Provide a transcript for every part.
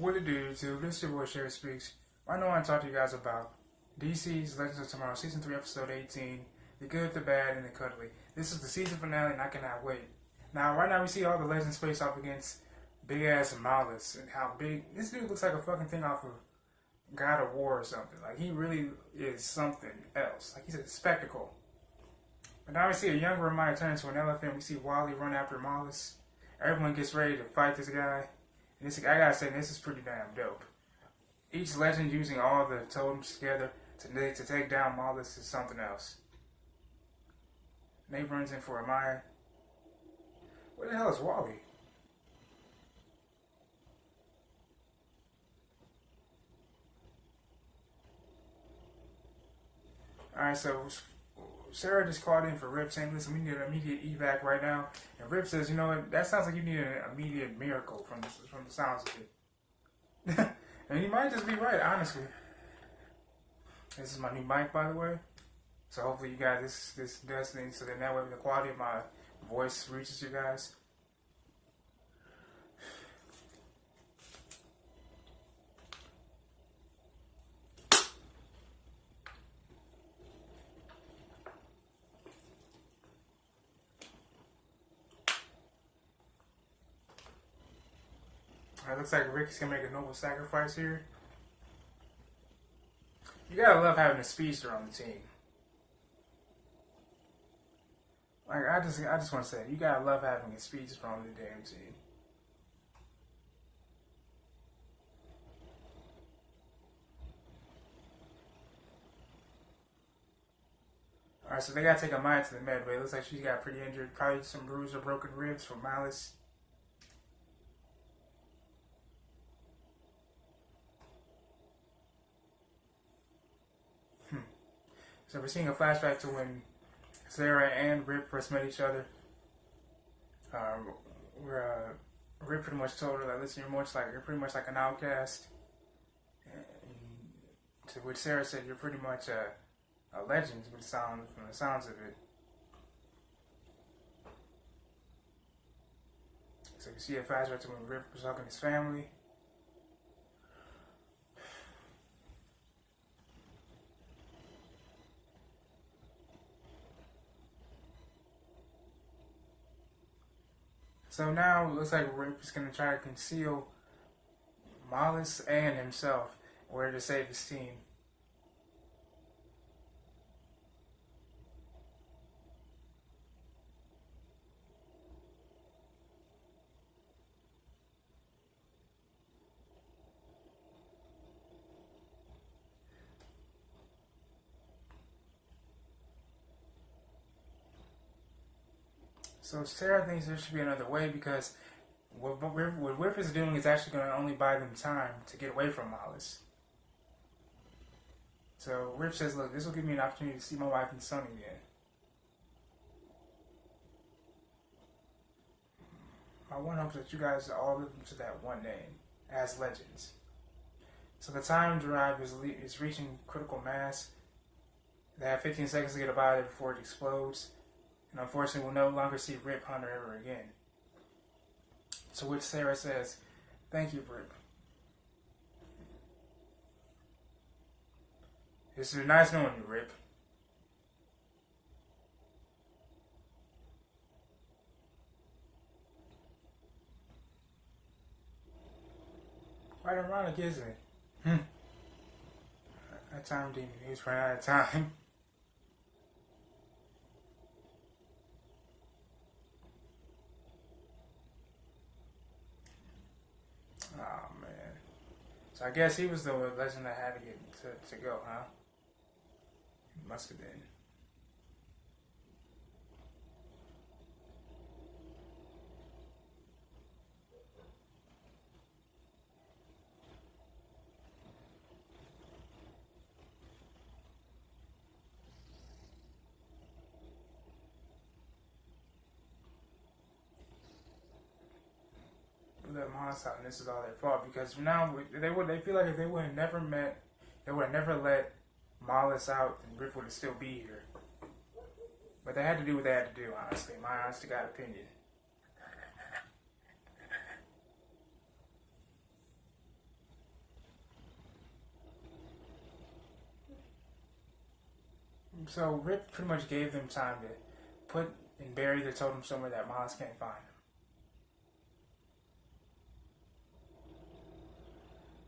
What it do, YouTube? This is your boy Sara Speaks. I know I want to talk to you guys about DC's Legends of Tomorrow, Season 3, Episode 18, The Good, the Bad, and the Cuddly. This is the season finale, and I cannot wait. Now, right now, we see all the Legends face off against big-ass Mallus, and how big... This dude looks like a fucking thing off of God of War or something. Like, he really is something else. Like, he's a spectacle. But now we see a younger Reminder turn into an elephant. We see Wally run after Mallus. Everyone gets ready to fight this guy. And this, I gotta say, this is pretty damn dope. Each legend using all the totems together to take down Mallus is something else. Nate runs in for a mire. Where the hell is Wally? Alright, so Sara just called in for Rip saying, listen, we need an immediate evac right now. And Rip says, you know what, that sounds like you need an immediate miracle from the sounds of it. And he might just be right, honestly. This is my new mic, by the way. So hopefully you guys, this does things so that way the quality of my voice reaches you guys. It looks like Ricky's gonna make a noble sacrifice here. You gotta love having a speedster on the team. Like I just want to say, you gotta love having a speedster on the damn team. All right, so they gotta take a Maya to the med, but it looks like she got pretty injured. Probably some bruised or broken ribs from Mallus. So we're seeing a flashback to when Sara and Rip first met each other. Where Rip pretty much told her that, listen, you're pretty much like an outcast. And to which Sara said, you're pretty much a legend from the sounds of it. So you see a flashback to when Rip was talking to his family. So now it looks like Rip is going to try to conceal Mallus and himself in order to save his team. So Sara thinks there should be another way because what Rip is doing is actually going to only buy them time to get away from Mallus. So Rip says, look, this will give me an opportunity to see my wife and son again. My one hope is that you guys all live to that one name as legends. So the time drive is reaching critical mass. They have 15 seconds to get about it before it explodes. And unfortunately, we'll no longer see Rip Hunter ever again. To which Sara says, thank you, Rip. It's nice knowing you, Rip. Quite ironic, isn't it? That time demon, he's running out of time. Oh, man. So I guess he was the legend that had to get to go, huh? Must have been. Let Mallus out, and this is all their fault because now they feel like if they would have never met, they would have never let Mallus out, and Rip would still be here. But they had to do what they had to do, honestly. My honest to God opinion. So Rip pretty much gave them time to put and bury the totem somewhere that Mallus can't find them.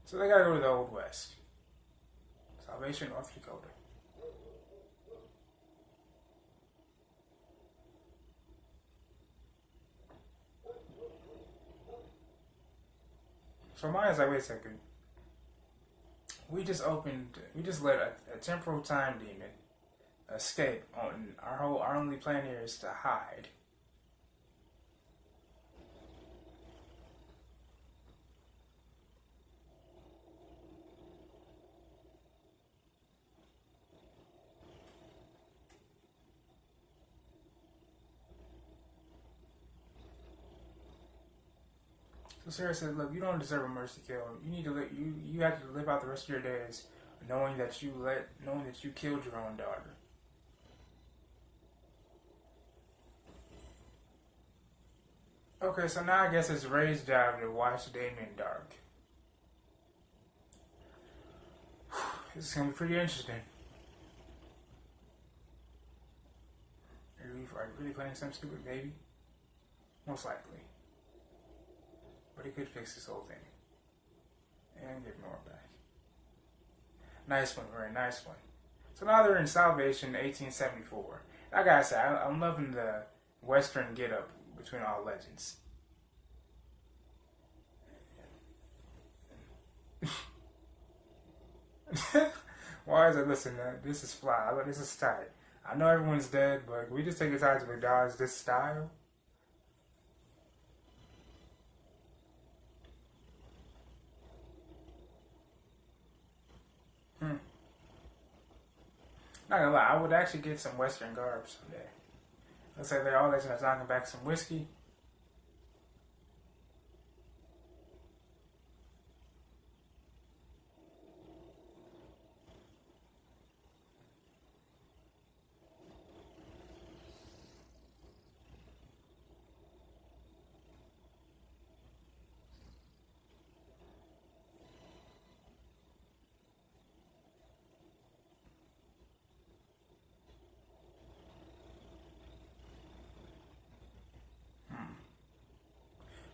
So they gotta go to the Old West. Salvation, North Dakota. So Maya's like, wait a second. We just let a temporal time demon escape. On our only plan here is to hide. So Sara said, "Look, you don't deserve a mercy kill. You need to you have to live out the rest of your days knowing that you killed your own daughter." Okay, so now I guess it's Ray's job to watch Damien Darhk. This is gonna be pretty interesting. Are you really playing some stupid baby? Most likely. But he could fix this whole thing. And get more back. Nice one, Ray, nice one. So now they're in Salvation 1874. I gotta say, I'm loving the Western get-up between all legends. Why is it? Listen, this is fly. This is tight. I know everyone's dead, but we just take the time to acknowledge this style. Not gonna lie, I would actually get some Western garb someday. Let's say they're all legends knocking back some whiskey.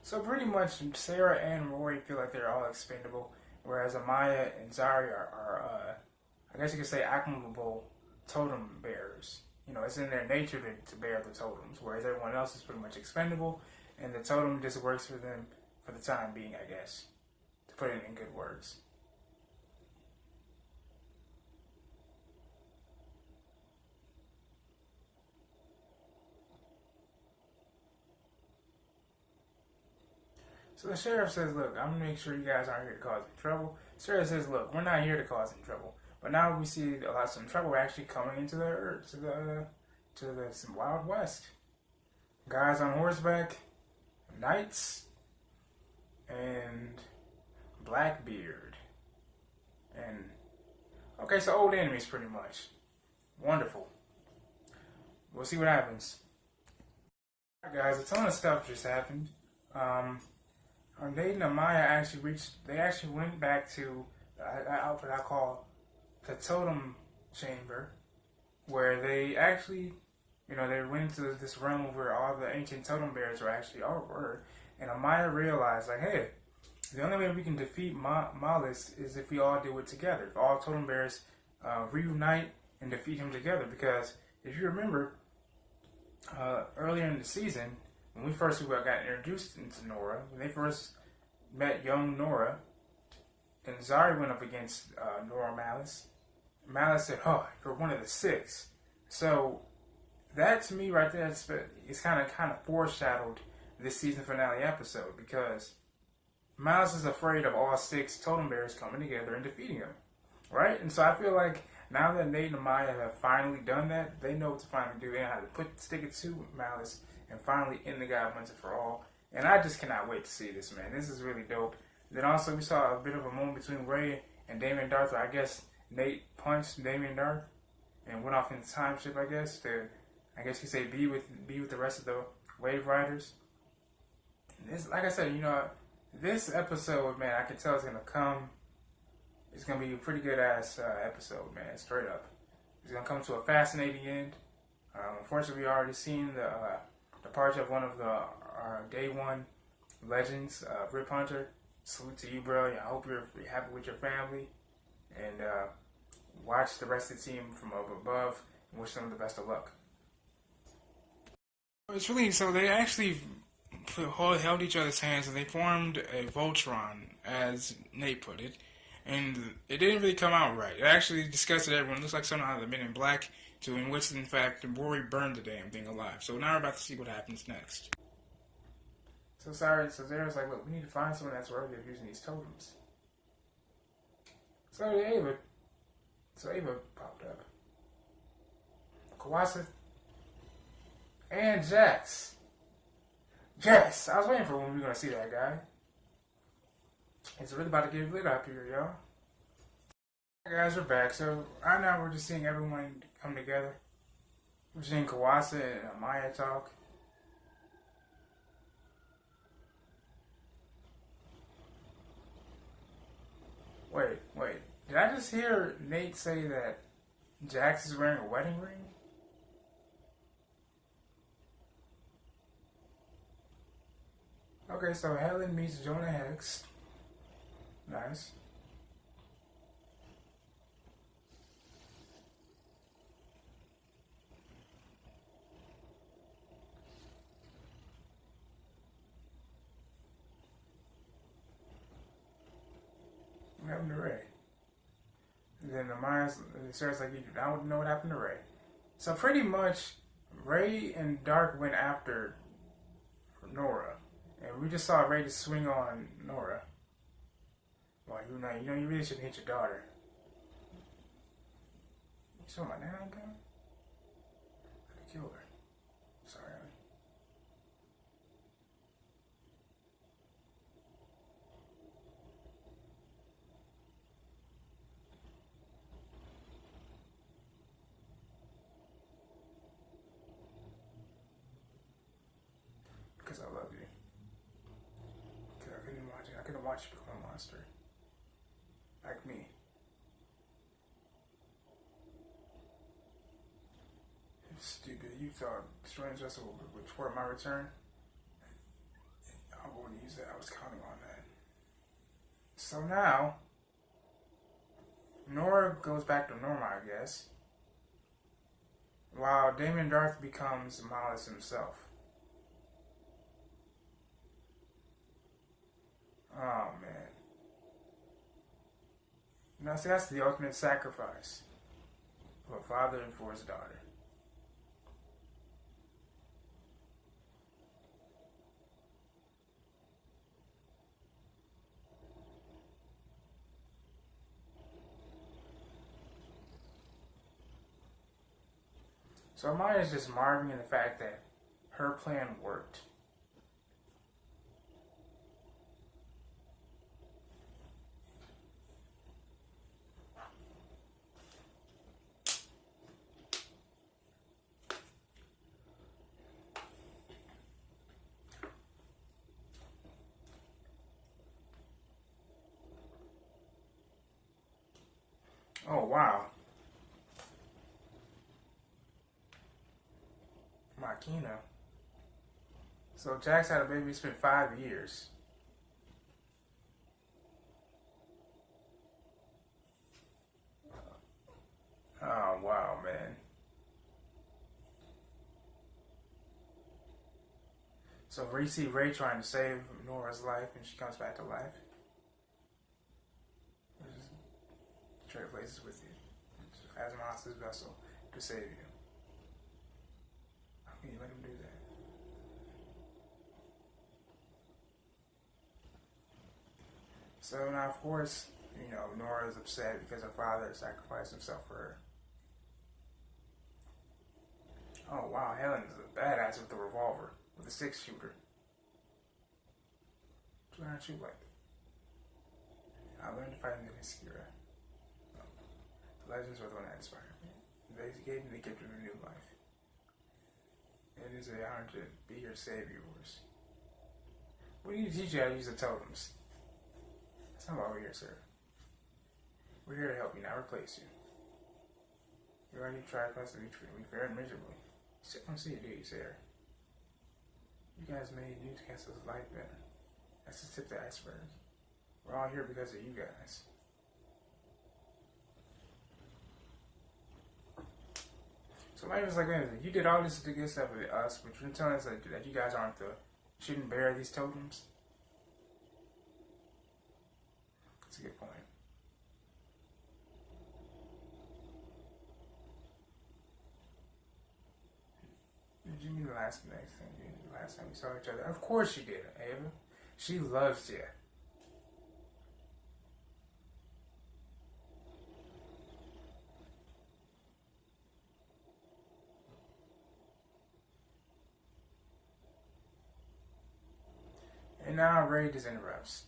So pretty much Sara and Rory feel like they're all expendable, whereas Amaya and Zari are I guess you could say, acclimable totem bearers. You know, it's in their nature to bear the totems, whereas everyone else is pretty much expendable, and the totem just works for them for the time being, I guess, to put it in good words. So the sheriff says, look, I'm going to make sure you guys aren't here to cause any trouble. Sara says, look, we're not here to cause any trouble. But now we see some trouble actually coming into some Wild West. Guys on horseback, knights, and Blackbeard. And, okay, so old enemies pretty much. Wonderful. We'll see what happens. Alright guys, a ton of stuff just happened. Nate and Amaya actually went back to the outfit I call the totem chamber, where they actually, they went into this realm where all the ancient totem bearers were, and Amaya realized, like, hey, the only way we can defeat Mallus is if we all do it together. If all totem bearers reunite and defeat him together, because if you remember, earlier in the season, when we first got introduced into Nora, when they first met young Nora, and Zari went up against Nora Mallus, Mallus said, oh, you're one of the six. So that to me right there is kind of foreshadowed this season finale episode, because Mallus is afraid of all six totem bearers coming together and defeating him, right? And so I feel like now that Nate and Amaya have finally done that, they know what to finally do. They know how to stick it to Mallus and finally end the guy once and for all. And I just cannot wait to see this, man. This is really dope. Then also we saw a bit of a moment between Ray and Damien Darhk, where I guess Nate punched Damien Darhk and went off in time ship, I guess, to, I guess you say, be with the rest of the Wave Riders. This, like I said, this episode, man, I can tell it's gonna be a pretty good ass episode, man, straight up. It's gonna come to a fascinating end. Unfortunately, we already seen the departure of one of the day one legends, Rip Hunter. Salute to you, bro. I hope you're happy with your family, and watch the rest of the team from up above. And wish them the best of luck. It's really so they actually held each other's hands and they formed a Voltron, as Nate put it, and it didn't really come out right. It actually disgusted everyone. It looks like something out of the Men in Black, in which, in fact, Rory burned the damn thing alive. So now we're about to see what happens next. So Sara's like, look, we need to find someone that's worthy of using these totems. So Ava popped up. Kawasa and Jax. Yes, I was waiting for when we were gonna see that guy. It's really about to get lit up here, y'all. Guys, we're back. So right now we're just seeing everyone come together. We're seeing Kawasa and Amaya talk. Wait. Did I just hear Nate say that Jax is wearing a wedding ring? Okay, so Helen meets Jonah Hex. Nice. What happened to Ray? And then Sarah's like, I don't know what happened to Ray. So pretty much, Ray and Dark went after Nora. And we just saw Ray just swing on Nora. Well, you really shouldn't hit your daughter. You saw my nana gun? I could kill her. Sorry, honey. Because I love you. Because I couldn't watch you become a monster. Like me. Stupid. You thought Strange Vessel would thwart my return? I wouldn't use that. I was counting on that. So now, Nora goes back to Norma, I guess. While Damien Darhk becomes Mallus himself. Oh, man. Now, see, that's the ultimate sacrifice of a father and for his daughter. So Amaya's just marveling at the fact that her plan worked. Oh, wow. Makina. So Jax had a baby, spent 5 years. Oh, wow, man. So we see Ray trying to save Nora's life and she comes back to life. Trade places with you as Monster's vessel to save you. How can you let him do that? So now, of course, Nora is upset because her father sacrificed himself for her. Oh wow, Helen is a badass with the revolver, with a 6-shooter. Why don't you like it? I learned to fight in the Sara. The legends were the one that inspired me. They gave me the gift of a new life. It is an honor to be here to save yours. We need to teach you how to use the totems. That's not why we're here, sir. We're here to help you, not replace you. You already tried constantly treating me fair and miserably. I don't see it, do you, Sara? You guys made Newcastle's life better. That's the tip of the iceberg. We're all here because of you guys. So my was like, you did all this to get stuff with us, but you're telling us that you guys shouldn't bear these totems? That's a good point. Did you mean the last time we saw each other? Of course she did, Ava. She loves you. And now Ray just interrupts.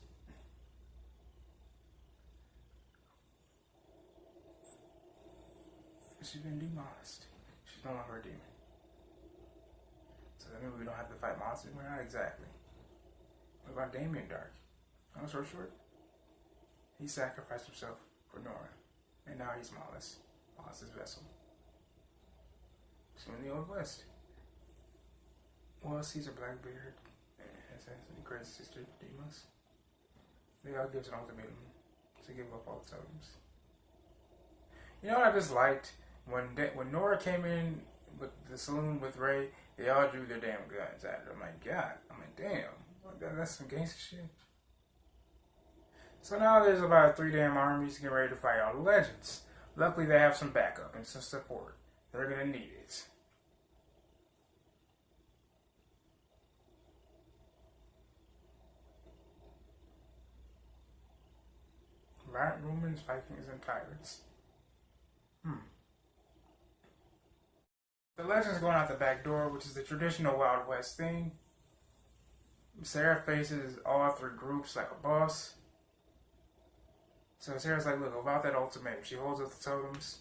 She's been demolished. She's no longer a demon. So that means we don't have to fight monsters? We're not exactly. What about Damien Darhk? Long story short, he sacrificed himself for Nora. And now he's Mallus. Mallus' vessel. So in the Old West. Well, Caesar Blackbeard and the great sister Demas. They all gives an ultimatum to give up all the totems. You know what I just liked? When Nora came in with the saloon with Ray, they all drew their damn guns at her. I'm like, God. I'm like, damn. That's some gangster shit. So now there's about 3 damn armies getting ready to fight all the legends. Luckily, they have some backup and some support. They're going to need it. Romans, Vikings, and Tyrants. The legend's going out the back door, which is the traditional Wild West thing. Sara faces all 3 groups like a boss. So Sara's like, look, about that ultimatum. She holds up the totems.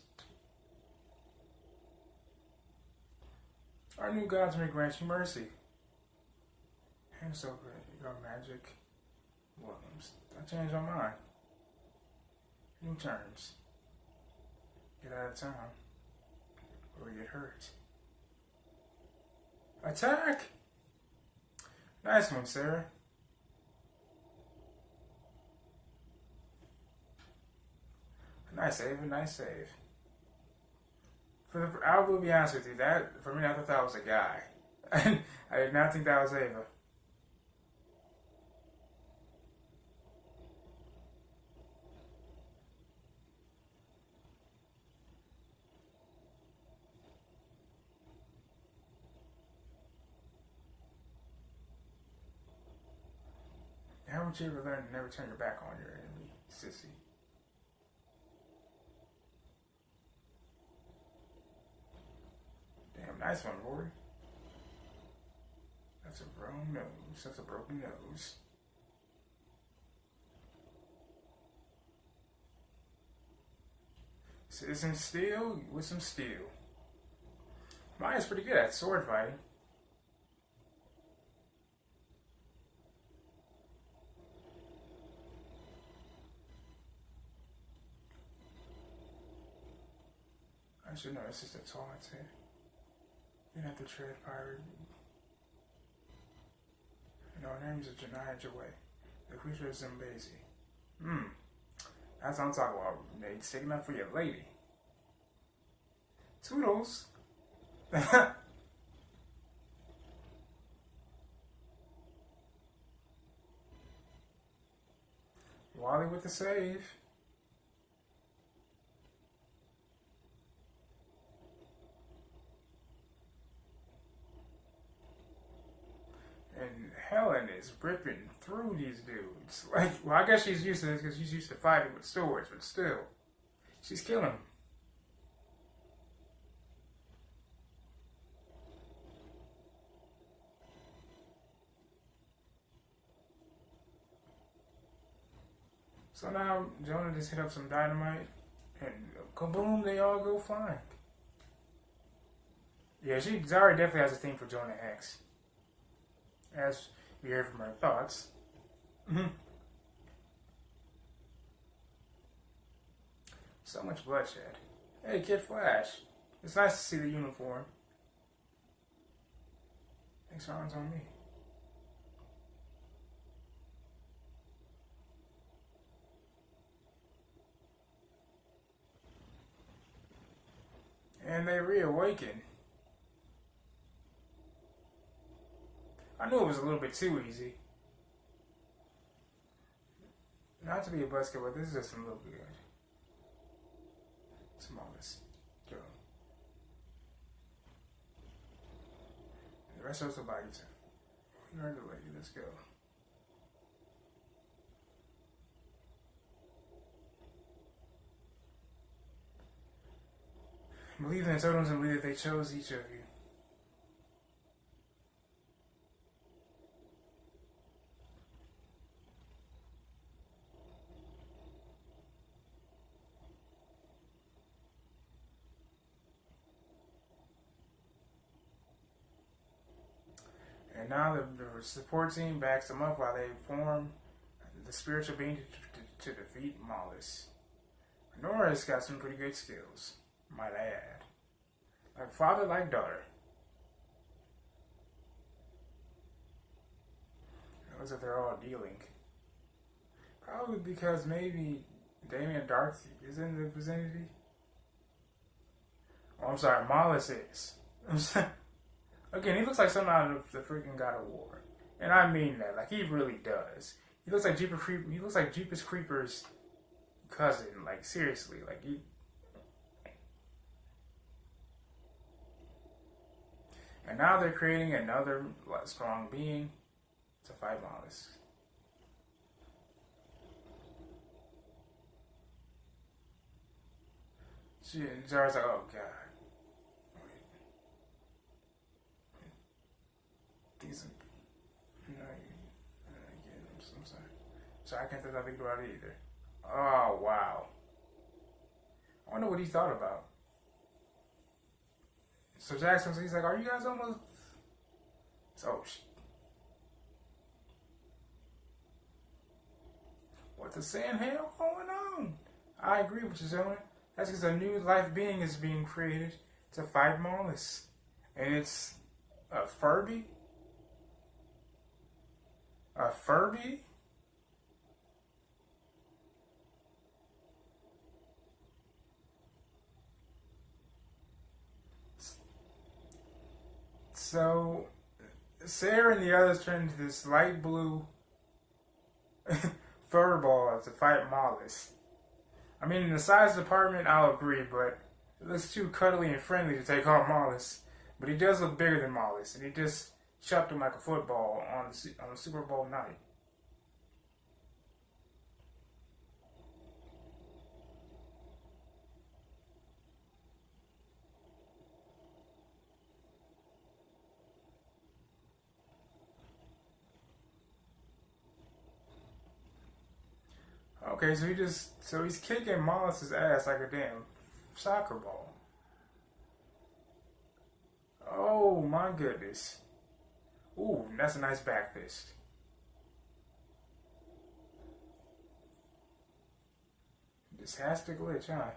Our new gods may grant you mercy. And so your magic Williams. I changed my mind. New terms. Get out of town. Or get hurt. Attack! Nice one, Sara. Nice save, nice save. I will be honest with you, that for me, I thought that was a guy. I did not think that was Ava. Haven't you ever learned to never turn your back on your enemy, sissy? Damn, nice one, Rory. That's a broken nose. That's a broken nose. Citizen Steel with some steel. Maya's pretty good at sword fighting. I should know it's just a taunt here. You have to tread pirate. And our names are Jonah Hex away. The creature is Zimbezi. That's what I'm talking about. Nate, sticking up for your lady. Toodles. Wally with the save. And Helen is ripping through these dudes. Like, well, I guess she's used to this because she's used to fighting with swords, but still, she's killing them. So now Jonah just hit up some dynamite, and kaboom, they all go flying. Yeah, Zara definitely has a thing for Jonah Hex. As we hear from her thoughts. So much bloodshed. Hey, Kid Flash. It's nice to see the uniform. Thanks for on me. And they reawaken. I knew it was a little bit too easy. Not to be a buzzkill, but this is just a little bit good. Smallest. Go. The rest of us will buy you time. You're the lady, let's go. Believe in the totems and believe that they chose each of you. And now the support team backs them up while they form the spiritual being to defeat Mallus. Nora's got some pretty good skills, might I add. Like father, like daughter. It looks like they're all dealing. Probably because maybe Damien Darhk is in the vicinity. Oh, I'm sorry, Mallus is. Again, he looks like something out of the freaking God of War. And I mean that, like he really does. He looks like Jeepers Creeper's cousin, like seriously, like he. And now they're creating another strong being to fight Mallus. Zara's like, oh god. These are, I'm sorry. So I can't think about it either. Oh wow. I wonder what he thought about. So Jackson, he's like, are you guys almost? Oh shit. What the sand hell going on? I agree with you, Jonah. That's because a new life being is being created to fight Mallus. And it's a Furby? A Furby? So, Sara and the others turn into this light blue furball to fight Mallus. I mean, in the size department, I'll agree, but it looks too cuddly and friendly to take on Mallus. But he does look bigger than Mallus, and he just chopped him like a football on the Super Bowl night. Okay, so he's kicking Mallus's ass like a damn soccer ball. Oh my goodness. Ooh, that's a nice back fist. This has to glitch, huh?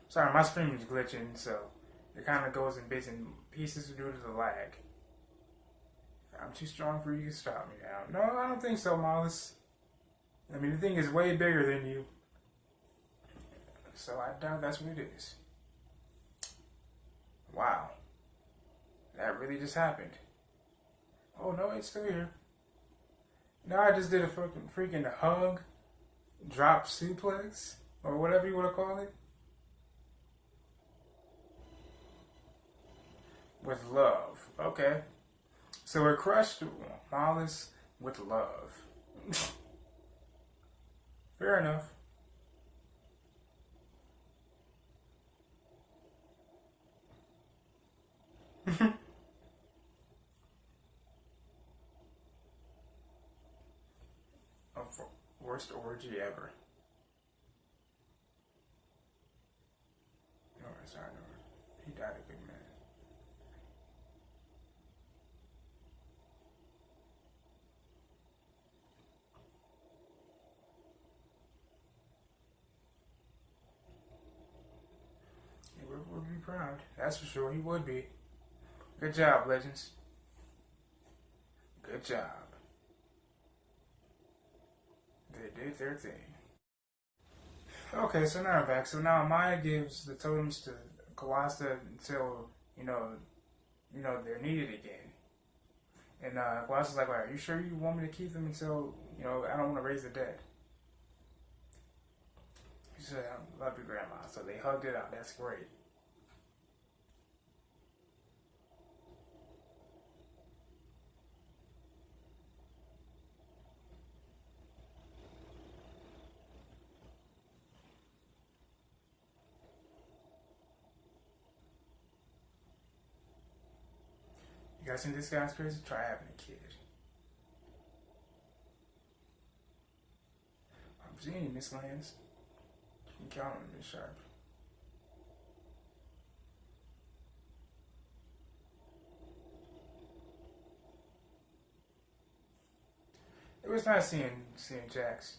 Sorry, my stream is glitching, so it kind of goes in bits and pieces due to the lag. I'm too strong for you to stop me now. No, I don't think so, Mallus. I mean, the thing is way bigger than you. So I doubt that's what it is. Wow. That really just happened. Oh no, it's still here. Now I just did a freaking hug, drop suplex, or whatever you want to call it. With love. Okay. So it crushed Mallus with love. Fair enough. Worst orgy ever. No, sorry, no. He died a good man. proud. That's for sure. He would be. Good job, Legends. Good job. They did their thing. Okay, so now we're back. So now Maya gives the totems to Kawasta until, they're needed again. And Kawasta's like, "Are you sure you want me to keep them until, I don't want to raise the dead?" He said, "I love you, Grandma." So they hugged it out. That's great. You guys think this guy's crazy? Try having a kid. I'm seeing you, Miss Lance. You can count on Miss Sharp. It was nice seeing Jax.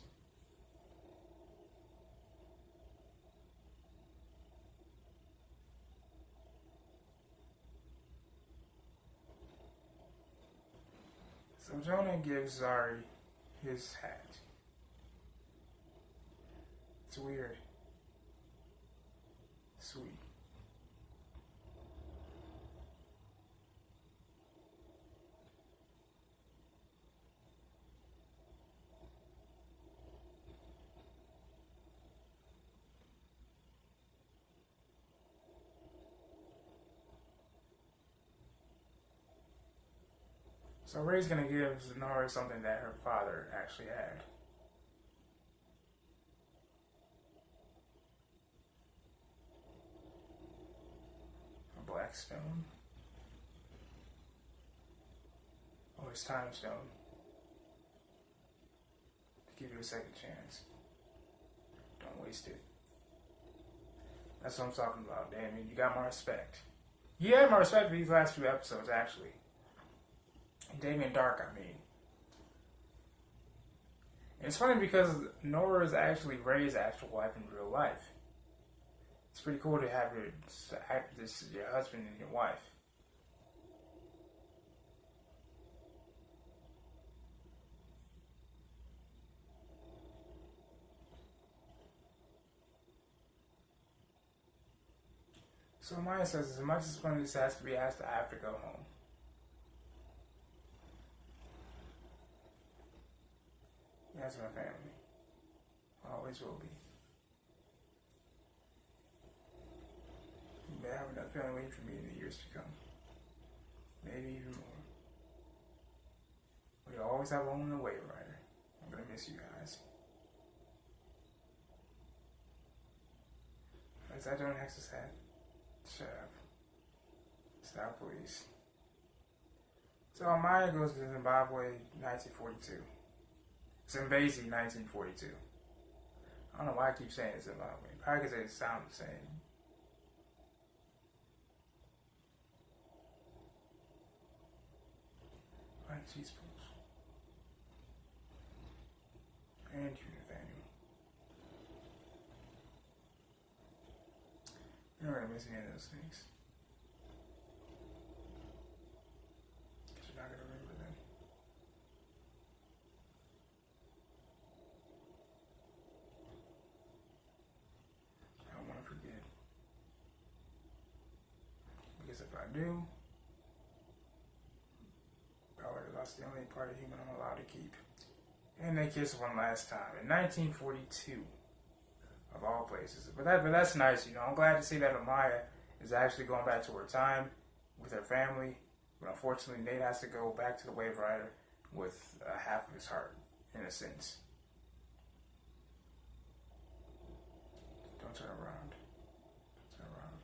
So Jonah gives Zari his hat. It's weird. Sweet. So Ray's gonna give Nora something that her father actually had. A black stone. Oh, it's time stone. To give you a second chance. Don't waste it. That's what I'm talking about, Damien. You got my respect. You had my respect for these last few episodes, actually. Damien Darhk, I mean. And it's funny because Nora is actually Ray's actual wife in real life. It's pretty cool to have your husband and your wife. So Maya says, as much as fun as this has to be, I have to go home. That's my family. Always will be. But I have enough family waiting for me in the years to come. Maybe even more. We always have one on the way, Ryder. I'm gonna miss you guys. Is that Jonah Hex's hat? Shut up. Stop, please. So Maya goes to Zimbabwe, 1942. Zimbabwe, 1942. I don't know why I keep saying Zimbabwe. Probably because they sound the same. Like cheese balls. And you, Nathaniel. You're not gonna miss any of those things. Because you're not gonna remember them. I don't want to forget. Because if I do, I would have lost the only part of human I'm allowed to keep. And they kiss one last time in 1942, of all places. But that's nice, you know. I'm glad to see that Amaya is actually going back to her time with her family. But unfortunately, Nate has to go back to the Wave Rider with half of his heart, in a sense. Don't turn around. Don't turn around.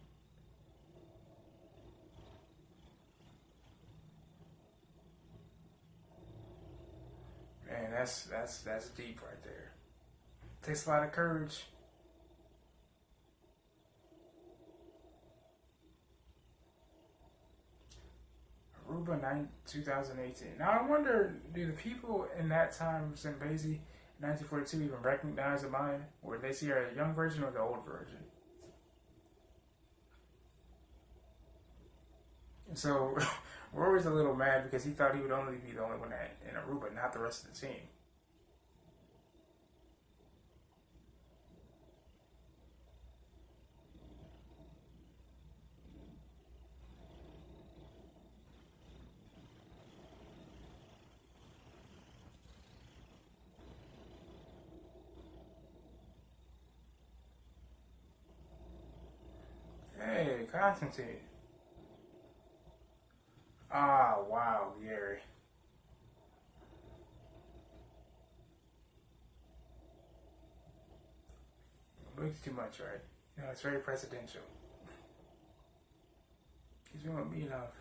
Man, that's deep right there. Takes a lot of courage. Aruba 2018. Now I wonder, do the people in that time, Zimbabwe, 1942, even recognize Amaya? Or did they see her as a young version or the old version? So Rory's a little mad because he thought he would only be the only one in Aruba, not the rest of the team. Hey, Constantine. Ah, wow, Gary. Looks too much, right? You know, it's very presidential. He's been with me enough.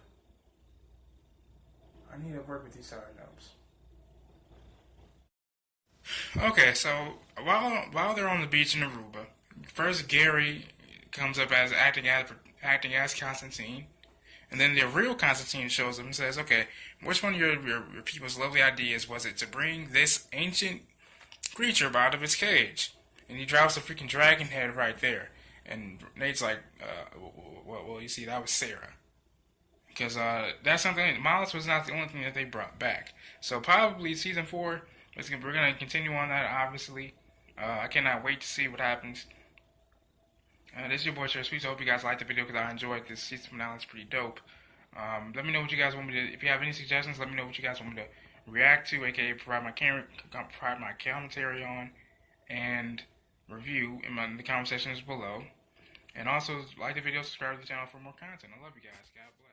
I need to work with these Sara nubs. Okay, so while they're on the beach in Aruba, first Gary comes up as acting as Constantine, and then the real Constantine shows up and says, "Okay, which one of your people's lovely ideas was it to bring this ancient creature out of its cage?" And he drops a freaking dragon head right there, and Nate's like, "Well, you see, that was Sara." Because that's something. Mallus was not the only thing that they brought back. So probably season 4, we're gonna continue on that. Obviously, I cannot wait to see what happens. This is your boy Sara Speaks. I hope you guys liked the video because I enjoyed this season finale. It's pretty dope. Let me know what you guys want me to. If you have any suggestions, let me know what you guys want me to react to, aka provide my commentary on, and review in the comment sections below. And also like the video, subscribe to the channel for more content. I love you guys. God bless.